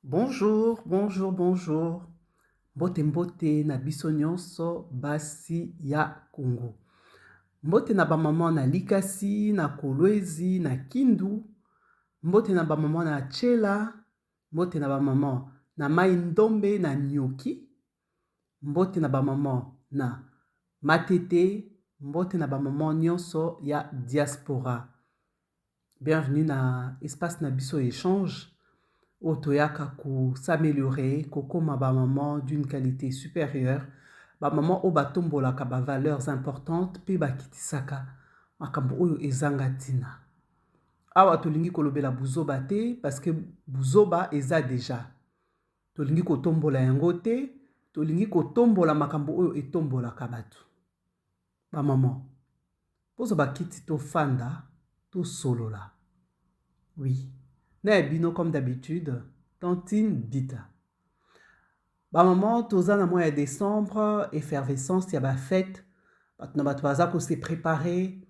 Bonjour, bonjour, bonjour. Mbote mbote na biso nyonso basi ya Congo. Mbote na bamama na Likasi, na Kolwezi, na Kindu. Mbote na bamama na Chela. Mbote na bamama na Mai Ndombe na Nyoki. Mbote na bamama na Matete. Mbote na bamama nyonso ya diaspora. Bienvenue na espace na biso échange. Otoyaka ko s'améliorer, kokoma ba maman d'une qualité supérieure, ba maman o batombola ka ba valeurs importantes, pe bakitisaka makambo oyo ezanga tina. Awa tolingi kolobela buzoba te parce que buzoba eza déjà. Tolingi kotombola yango te, tolingi kotombola makambo oyo etombola ka bato. Ba maman, pozo bakiti to fanda, to solola. Oui. Na bino comme d'habitude, Tantine Bita. Ba maman, toza na mois de décembre, effervescence ya ba fête. Na bato baza ko se préparer.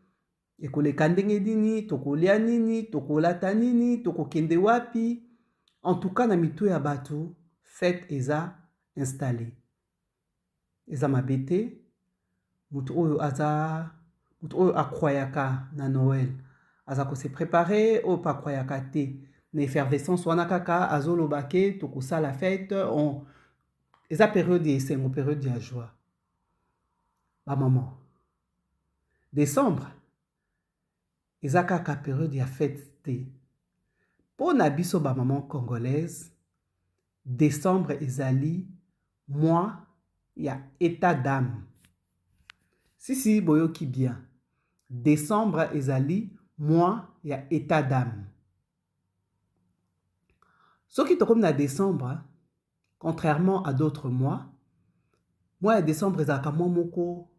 Ekoleka ndenge nini, tokolia nini, tokolata nini, tokokende wapi. En tout cas, na mitu ya bato, fête eza installée. Eza mabete, mutu oyo akroyaka na Noël. Aza ko se préparer, oyo pa kroyaka te. Na effervescence wana kaka azoloba ke tokosala la fête eza période ya esengo, période ya joie. Ba maman, décembre eza kaka période ya fête te. Po na biso ba maman congolaise, décembre ezali mois ya état d'âme. Si boyoki bien, décembre ezali mois ya état d'âme. Ce qui tokom na décembre, contrairement à d'autres mois de décembre ezalaka mois moko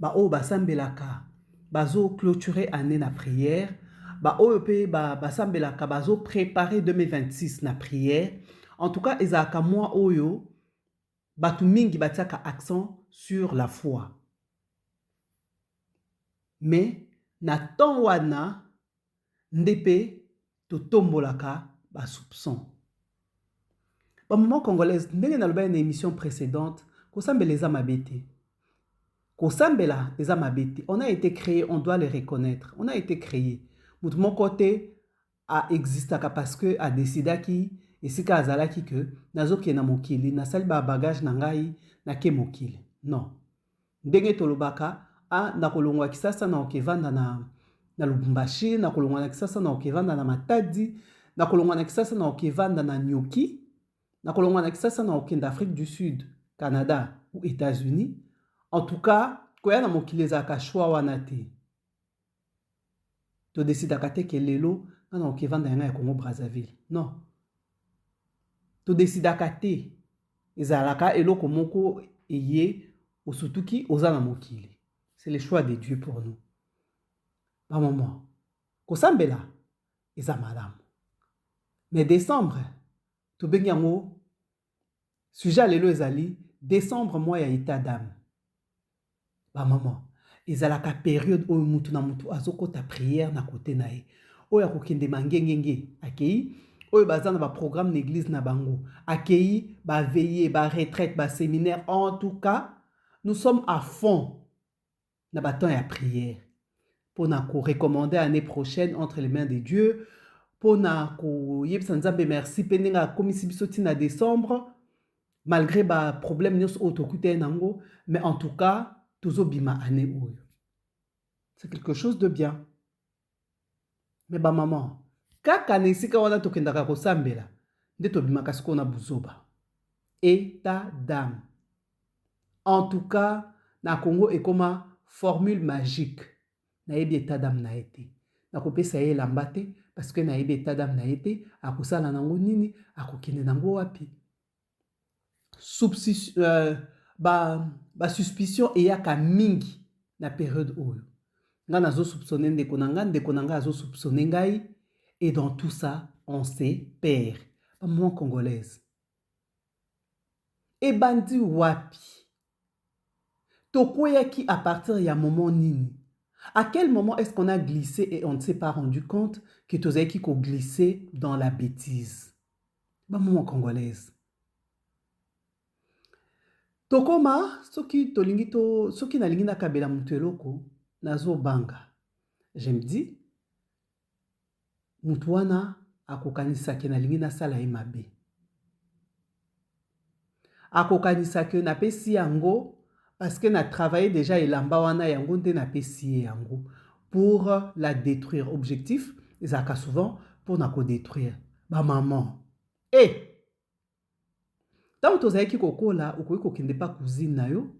ba oyo basambelaka bazo clôturer année na prière, ba oyo pe basambelaka bazo préparer 2026 na prière. En tout cas ezalaka mois oyo batu mingi batiaka accent sur la foi. Mais na temps wana ndepe totombolaka ba soupçon. Ba maman congolaise, ndenge naloba na émission précédente, kosambela eza mabete. Kosambela eza mabete. On a été créé, on doit le reconnaître. On a été créé. Mutu moko te a existaka parce que a décidaki esika azalaki que nazoke na mokili, nasali ba bagage na ngai na ke mokili. Non. Ndenge tolobaka na kolongwa kisasa na okevanda na Lubumbashi, na kolongwa na kisasa na okevanda na Matadi, na kolongwa na kisasa na okevanda na Nyoki, na kolongwa na kisasa na okenda Afrique du Sud, Canada ou États-Unis. En tout cas, koya na mokili ezalaka choix wana te. To decidaka te ke lelo na okevanda yanga ya Congo Brazzaville. Non. To decidaka te ezalaka eloko moko eye osutuki oza na mokili. C'est le choix de Dieu pour nous. Ba maman, kosambela eza malamu. Mais décembre, to bengi yango sujet lelo ezali décembre mois ya état d'âme. Ba maman, ezalaka période oyo mutu na mutu azokota prière na kote na ye. Oyo akokende mangengenge akei, oyo baza na ba programme d'église na bango, akei ba veillée, ba retraite, ba séminaire. En tout cas, nous sommes à fond na ba temps ya prière. Pour na ko recommander année prochaine entre les mains de Dieu, pour na ko yebisa nzambe merci penenga komisi biso tina décembre malgré ba problème nyos autokuté nango, mais en tout cas tozobima année oyo. C'est quelque chose de bien. Mais ba maman, kaka na esika wana tokendaka kosambela, nde tobimaka siko na buzoba. État d'âme. En tout cas, na Congo ekoma formule magique. Na yebi état d'âme na été. Na kopesa ye lambate parce que na yebi état d'âme na été, akosala nango nini, akokende nango wapi. Suspicion eyaka mingi na période oyo. Nga nazo soupçonner ndeko na nga azo soupçonner ngai, et dans tout ça, on se perd. Ba maman congolaise. Et bandi wapi? Tokoyaki à partir ya moment nini? À quel moment est-ce qu'on a glissé et on ne s'est pas rendu compte que tozaki ko glisser dans la bêtise? maman congolaise. Tokoma, soki na lingi na kabela mutu eloko, nazo banga. Je me dis, mutu wana akokanisaki na lingi na sala ye mabe. Akokanisaki na pesi yango, parce que na travaillé déjà elamba wana yango nde na pesi yango, pour la détruire. Objectif, ezaka souvent, pour na ko détruire. Ba maman. Tant que tu kokola, ou ko kende pa cousine na yo,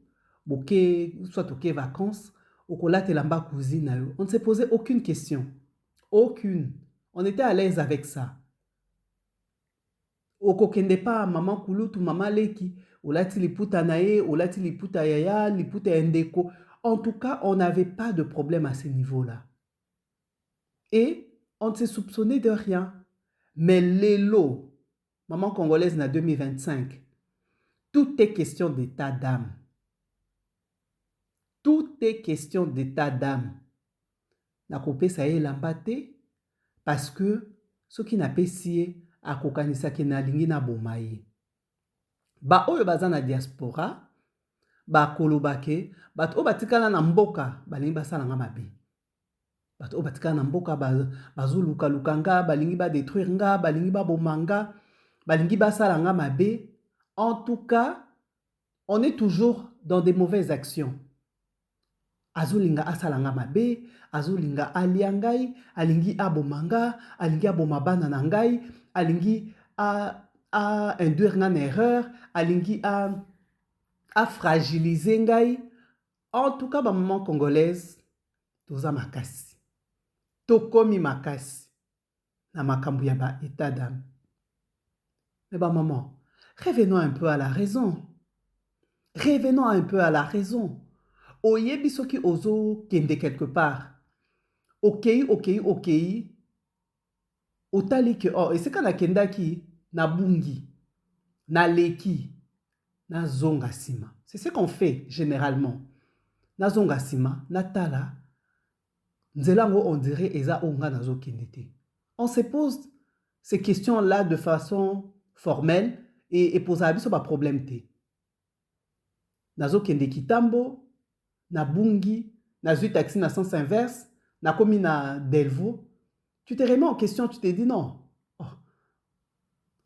boke, soit toke vacances, ou ko la te lamba cousine na yo. On ne s'est posé aucune question. Aucune. On était à l'aise avec ça. Ou ko kende pa maman kulutu, maman leki, ou la ti liputa nae, ou la ti liputa yaya, liputa endeko. En tout cas, on n'avait pas de problème à ce niveau-là. Et on ne s'est soupçonné de rien. Mais l'élo, maman congolaise na 2025, tout est question d'état d'âme. Tout est question d'état d'âme. Na kopé sa ye lambate parce que ce qui n'a pas sié a kokanisa ke na lingi na bomaye. Ba oyo baza na diaspora, ba kolobake, bat o batikala na mboka, balingi basala nga mabe. Bat o batikala na mboka bazuluka lukanga, balingi ba détruire nga, balingi ba bomanga, balingi basala nga mabe. En tout cas, on est toujours dans des mauvaises actions. Azulinga asalanga mabe, azulinga aliangai, alingi abomanga, alingi abomabana nangai, alingi a induire en erreur, alingi a fragiliser ngai. En tout cas, ba maman congolaise, toza makasi. Tokomi makasi. Na makambu ya ba état d'âme. Mais ba maman, revenons un peu à la raison. Revenons un peu à la raison. Oyebi soki ozo kende quelque part. Okei. Otali ke oh, eseka na kendaki na bungi, na leki, na zonga sima. C'est ce qu'on fait généralement. Na zonga sima, na tala, nzelango on dirait eza onga na zo kendete. On se pose ces questions-là de façon formelle et pose abiso ba problème te. Nazo kende kitambo, na bungi, na zui taxi na sens inverse, na komi na Delvaux, tu te remets en question, tu te dis non. Oh,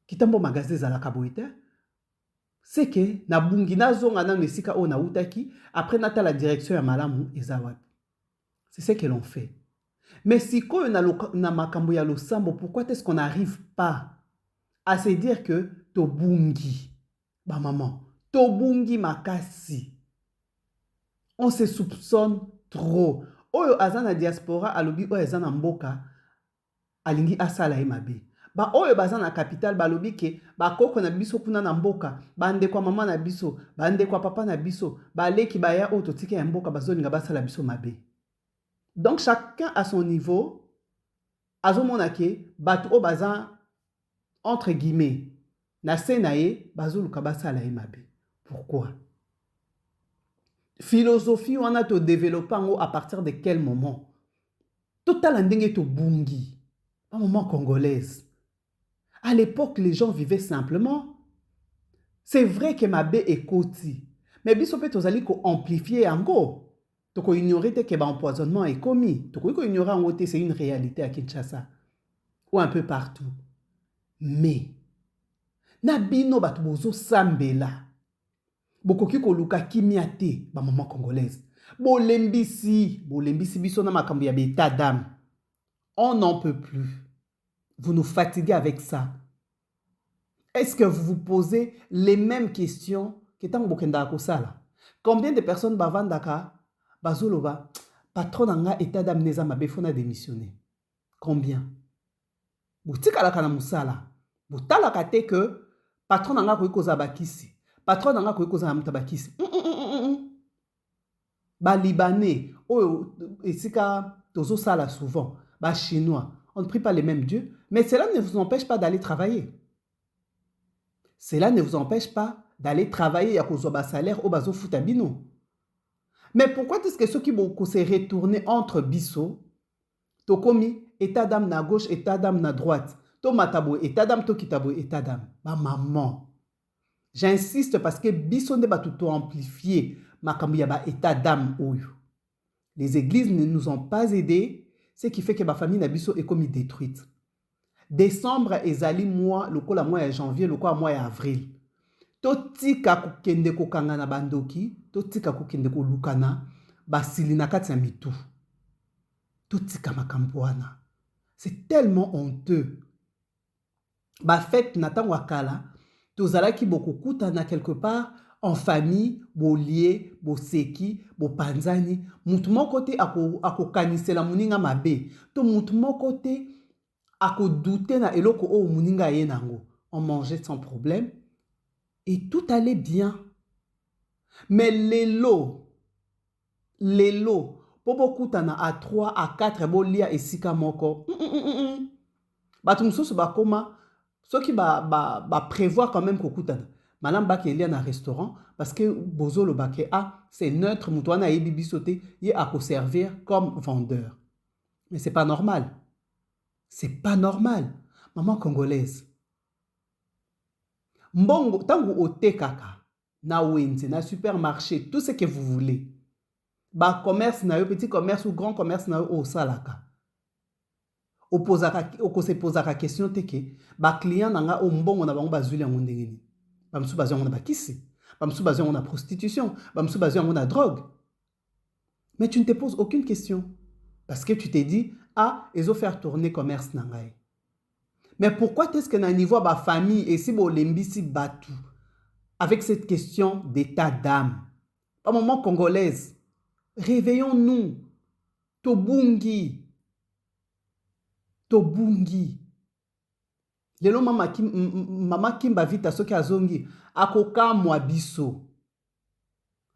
kitambo magasin za la kaboite, c'est que na bungi na zonga na nesika o na utaki, après nata la direction ya malamu ezawat. C'est ce que l'on fait. Mais si ko na makambo ya losambo, pourquoi est-ce qu'on n'arrive pas à se dire que to bungi, ba maman, to bungi makasi? On se soupçonne trop. Oyo azana diaspora alobi oyo azana mboka alingi asala mabe. Ba oyo bazana capital balobi ke ba koko na biso kuna na mboka, bande kwa mama na biso, bande kwa papa na biso, ba leki baya oyo totike ya mboka bazolinga basala biso mabe. Donc chacun à son niveau azomona ke bato o bazan entre guillemets na senaye bazoluka basala mabe. Pourquoi? Philosophie, on a to développé à partir de quel moment? Total ndenge to bungi. Un moment congolaise. À l'époque, les gens vivaient simplement. C'est vrai que mabe est koti. Mais biso pe tozali ko amplifier ango. Toko ignorer que ba empoisonnement est commis. Toko ko ignorer ango te, c'est une réalité à Kinshasa. Ou un peu partout. Mais na bino bato bozo sambela. Bokoki koluka kimia te ba maman congolaise. Bolembisi biso na makambo ya beta d'âme. On n'en peut plus. Vous nous fatiguez avec ça. Est-ce que vous vous posez les mêmes questions que tant bokenda kosala? Combien de personnes bavandaka bazoloba patron nanga état d'âme neza mabe fona démissionner? Combien? Boutika la kana musala. Botala kate que patron nanga ko koza bakisi. Patron nanga ko koza mutabakisi. Ba libanais, oh esika tozo sala souvent, ba chinois, on ne prie pas les mêmes dieux, mais cela ne vous empêche pas d'aller travailler. Cela ne vous empêche pas d'aller travailler à cause de salaire au bazo futabino. Mais pourquoi est-ce que ceux qui vont se retourner entre biso, tokomi état d'âme na gauche, état d'âme na droite, to matabo état d'âme, to kitabo état d'âme. Ba maman. J'insiste parce que biso nde batuto amplifier makambo ya ba état d'âme oyo. Les églises ne nous ont pas aidés, ce qui fait que ma famille na biso est comme détruite. Décembre ezali mois, lokola mois ya janvier, lokola mois ya avril. Totika kokende kokanga na bandoki, totika kokende kolukana, basili na kati ya mitu. Totika makambo wana. C'est tellement honteux. Ba fête na tango akala, tozalaki bokokutana quelque part en famille, bolie, boseki, bopanzani, mutu moko te akokanisela muninga mabe, to mutu moko te akodouter na eloko o muninga ye nango. On mangeait sans problème et tout allait bien. Mais lelo, popo kutana à 3, à 4, bolia esika moko. Batu mususu bakoma, soki ba prévoir quand même kokutana. Madame Baki est dans un restaurant parce que Bozo le Baké c'est neutre, Moutouana et Bibi sauté, il a à servir comme vendeur. Mais c'est pas normal. C'est pas normal. Maman congolaise. Mbongo, tango ote kaka, na wenze, na supermarché, tout ce que vous voulez. Ba commerce na yo, petit commerce ou grand commerce na yo, au salaka. Oko se posaka question teke, ba client nanga o mbongo na bango bazuli yango ndengeni. Bamsou basé on a bakisi, bamsou basé on a prostitution, bamsou basé on a drogue. Mais tu ne te poses aucune question. Parce que tu t'es dit, ah, ils ont fait tourner commerce nangaï. Mais pourquoi est-ce que dans le niveau de la famille, et si vous l'embissez batou, avec cette question d'état d'âme, pas moment congolaise, réveillons-nous, tobungi, tobungi. Lelo mama kimba vita soki azongi akoka mwa biso.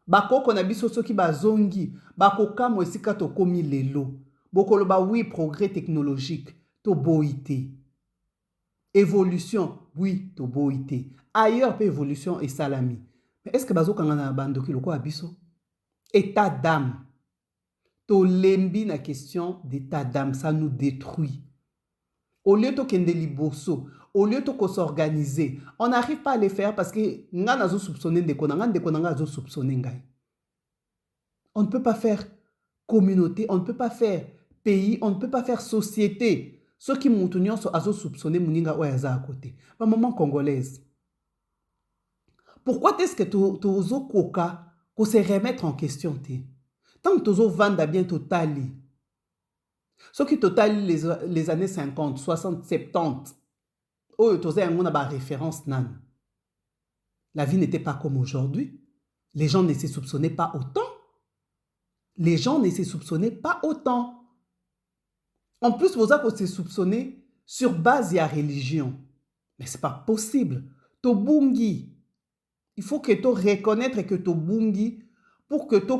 Bakoko na biso soki bazongi bakoka mwa esika tokomi lelo. Bokolo ba oui progrès technologique to boité. Évolution oui to boité. Ailleurs pe évolution et salami. Mais est-ce que bazokanga na bandoki loko abiso? État d'âme. To lembi na question d'état d'âme, ça nous détruit. Au lieu de kende liboso, au lieu de s'organiser, on n'arrive pas à les faire parce que nga nazo soupçonner ndeko nanga zo soupçonner ngai. On ne peut pas faire communauté, on ne peut pas faire pays, on ne peut pas faire société. Ceux qui m'ont tenu azo soupçonner muninga oyaza à côté. Ma maman congolaise. Pourquoi est-ce que tozo koka ko se remettre en question te? Tant que tozo vanda bien totali. Ce qui total les années 50, 60, 70, oh, tu as une référence nan. La vie n'était pas comme aujourd'hui. Les gens ne se soupçonnaient pas autant. Les gens ne se soupçonnaient pas autant. En plus, vous avez se soupçonner sur base de la religion. Mais ce n'est pas possible. Tobungi. Il faut que tu reconnaître que Tobungi pour que tu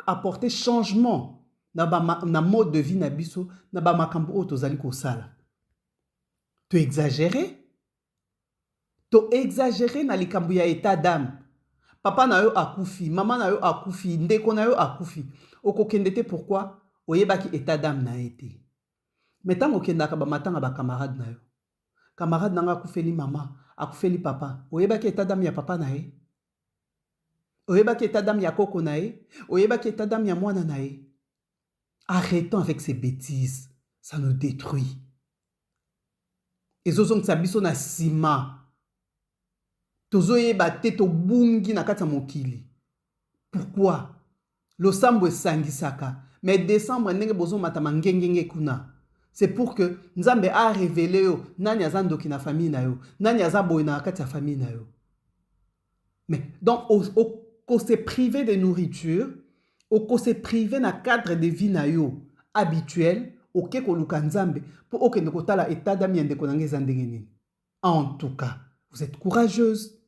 apporter changement. Na mode de vie na biso na ba makambo o tozali ko sala. Tu exagéré? Tu exagéré na likambo ya état d'âme. Papa na yo akufi, maman na yo akufi, ndeko na yo akufi. Okokendete pourquoi? Oyebaki état d'âme na été. Mais tant okendaka ba matanga ba camarade na yo. Camarade nanga akufeli mama, akufeli papa. Oyebaki état d'âme ya papa na ye. Oyebaki état d'âme ya koko na ye. Oyebaki état d'âme ya mwana na ye. Arrêtons avec ces bêtises. Ça nous détruit. Et zozong sabiso na sima. Tozoye bate to bungi na kata mokili. Pourquoi? Le sambo sangisaka. Mais décembre nenge bozo matama ngengenge kuna. C'est pour que Nzambe a révélé yo nani azando ki na famille na yo. Nani azabo na kata famille na yo. Mais donc au se priver de nourriture, au se priver na cadre de vie na yo habituel, ok koluka Nzambe pour ok ne kotala état d'âme yende konange zandengeni. En tout cas, vous êtes courageuse.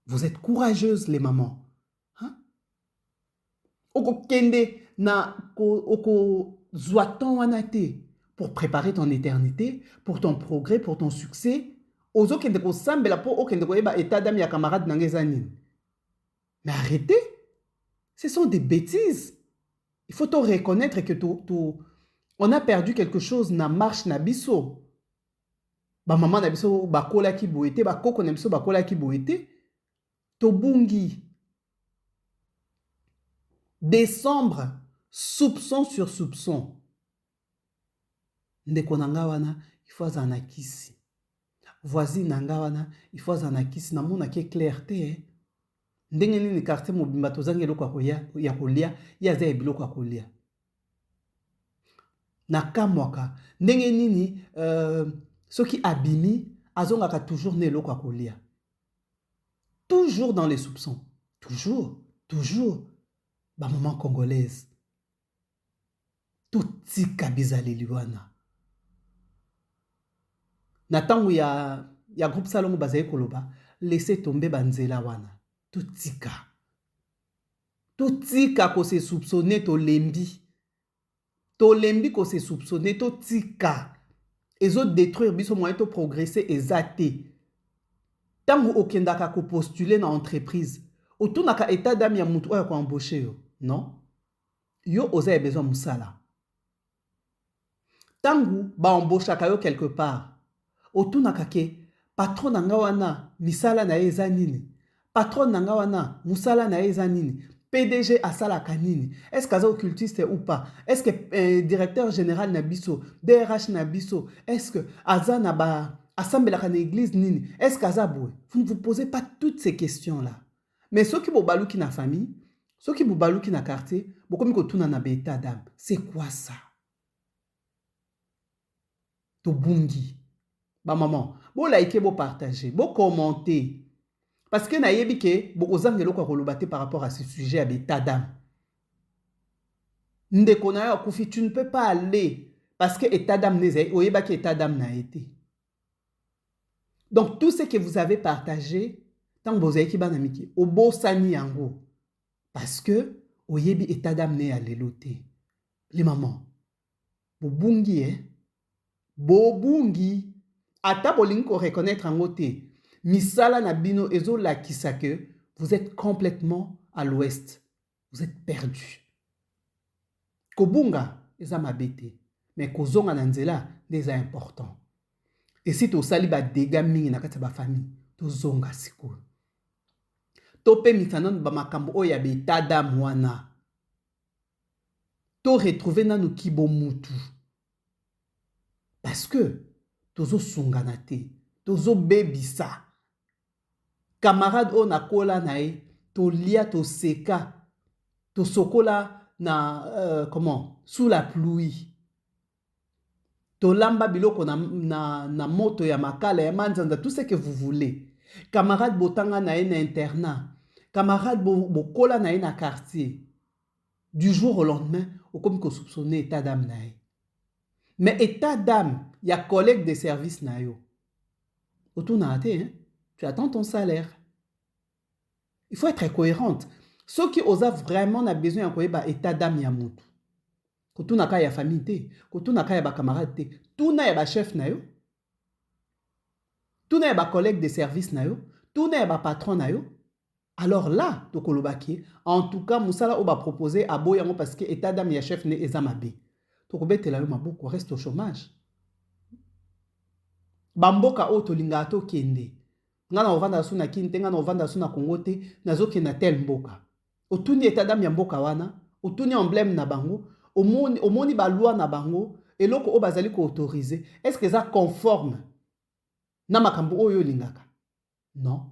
Vous êtes courageuses les mamans. Hein? Oko kende na oko zoaton wanate pour préparer ton éternité, pour ton progrès, pour ton succès. Ozo kende ko sambela pour okende ko eba état d'âme ya camarade nange zanini. Mais arrêtez. Ce sont des bêtises. Il faut reconnaître que on a perdu quelque chose na marche na biso. ba maman na biso bakola ki boete ba koko na biso bakola ki boete tobungi. Décembre, soupçon sur soupçon. Ndeko nanga wana il faut azana kisi. Voisine nanga wana il faut azana kisi na mona ke clarté. Ndenge nini quartier mobimba tozangi eloko ya kolia ya za biloko ya kolia. Na kamwaka ndenge nini soki abimi azongaka toujours ne eloko ya kolia. Toujours dans les soupçons. Toujours. Ba maman congolaise. Tout tika bizaleli wana. Na tango ya groupe salongo bazaye koloba, laissez tomber banzela wana. Tout tika ko se soupçonner to lembi. To lembi ko se soupçonner to tika. Ezo détruire biso moyen to progresser ezate. Tango okendaka ko postuler na entreprise, otunaka état d'âme ya mutu oyo ko embaucher yo, non? Yo oza besoin musala. Tango ba embauchaka yo quelque part, otunaka ke patron nanga wana misala na eza nini? Patron nanga wana musala na eza nini? PDG asalaka nini? Est-ce que aza occultiste ou pas? Est-ce que directeur général na biso, DRH na biso, est-ce que aza na ba assemblée na église nini? Est-ce que aza boue? Vous ne vous posez pas toutes ces questions-là. Mais ceux qui bobaluki na famille, ceux qui bobaluki na quartier, bokomi ko tuna na beta d'âme. C'est quoi ça? Tobungi. Ba maman, bo like, bo partager, bo commenter. Parce que na yebi ke bo ozangelo ko kolobate par rapport à ce sujet à beta d'âme. Ndeko na yo kufi, tu ne peux pas aller parce que état d'âme neze, oyeba ke état d'âme na été. Donc tout ce que vous avez partagé, tant que vous avez kibanamiki, obo sani yango. Parce que oyebi état d'âme ne alelote. Les mamans, bobungi bobungi. Ata bolingi ko reconnaître en te. Misala na bino ezo la kisa que vous êtes complètement à l'ouest. Vous êtes perdu. Kobunga eza mabete. Mais kozonga na nzela déjà important. Et si to sali ba dégâts mingi na kati ba famille, to zonga siko. To pe mitanon ba makambo oya beta d'âme wana. To retrouver nanu kibo mutu. Parce que tozo sungana te, tozo bebisa. Camarade o na kola na e, to lia to seka, to sokola na sous la pluie. To lamba biloko na moto ya makala ya manzanda, tout ce que vous voulez. Camarade botanga na e na internat, camarade bokola na e na quartier. Du jour au lendemain, au comme ko soupçonner état d'âme na e. Mais état d'âme, il y a collègue de service na yo. Autour na ate, hein? Tu attends ton salaire. Il faut être cohérente. Ceux qui osent vraiment na besoin de état d'âme ya mutu. Kotu na ka ya famille te, kotu na ka ya ba camarade te, tout na ya ba chef na yo. Tout na ya ba collègue de service na yo, tout na ya ba patron na yo. Alors là, to kolobaki, en tout cas, musala oba proposer à boyango parce que état d'âme ya chef ne ezamabe. Tokobetela yo maboko reste au chômage. Bamboka o tolinga to kende. Nga na ovanda su na kinte, nga na ovanda su na Congo te, nazoke na tel mboka. Otuni état d'âme ya mboka wana, otuni emblème na bango, omoni ba loi na bango, eloko o bazali ko autoriser. Est-ce que ça conforme na makambo oyo lingaka? Non.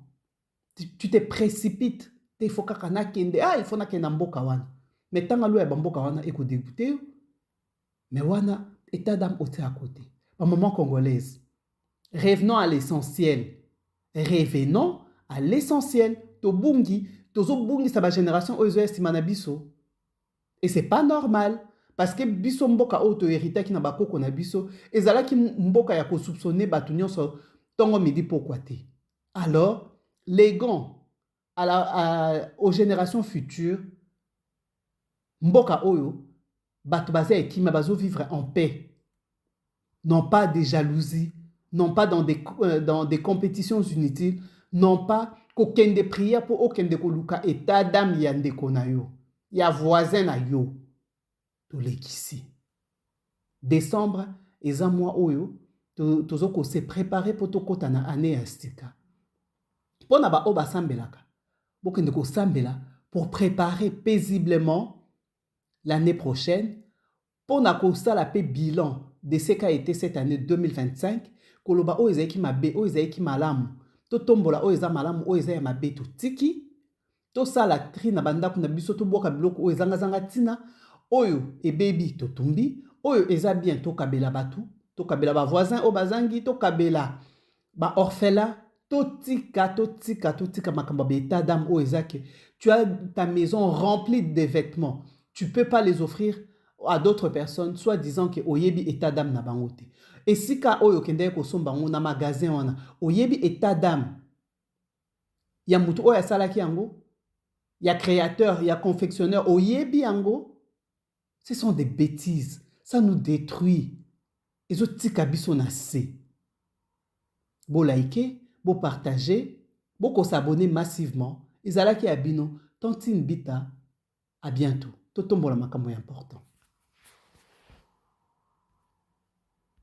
Tu te précipites. Il faut kaka na kende, il faut na kende mboka wana. Mais tanga loi ya bamboka wana eko dégoûter. Mais wana, état d'âme ôté à côté. Ba maman congolaise. Revenons à l'essentiel. Revenons à l'essentiel. Tobungi, tozobungi sa ba génération oyo estima na biso. Et c'est pas normal. Parce que biso mboka oyo to hérité ki na bakoko na biso, ezala ki mboka ya ko soupçonner batu nyonso tongo midi pourquoi te. Alors, léguons aux générations futures, mboka oyo batu baza ekima bazo vivre en paix, non pas des jalousies, non pas dans des compétitions inutiles, non pas qu'aucun des prières pour aucun de koluka état d'âme yande konayo, ya voisin na yo, to lekisi. Décembre eza mois oyo tozoko se préparer pour tokota na année ya sika. Pona ba oba sambelaka. Bokende ko sambela pour préparer paisiblement l'année prochaine. Pona ko sala pe bilan de ce qu'a été cette année 2025. Koloba o ezaki mabe, o ezaki malamu. To tombola o eza malamu, o eza ya mabe to tiki. To sala tri na bandako na biso to boka biloko o ezanga zanga tina. Oyo e baby to tumbi. Oyo eza bien to kabela batu. To kabela ba voisin o bazangi. To kabela ba orphelin. To tika makamba be état d'âme o ezake. Tu as ta maison remplie de vêtements. Tu peux pas les offrir à d'autres personnes, soit disant que oyebi état d'âme na bangote. Et si ka oyo kende ko somba na magasin wana, oyebi état d'âme. Ya mutu oya salaki yango, ya créateur, ya confectionneur, oyebi yango. Ce sont des bêtises. Ça nous détruit. Ezo tika biso na se. Bo liker, bo partager, bo ko s'abonner massivement. Ezalaki abino, Tantine Bita. À bientôt. Totombola makambo important.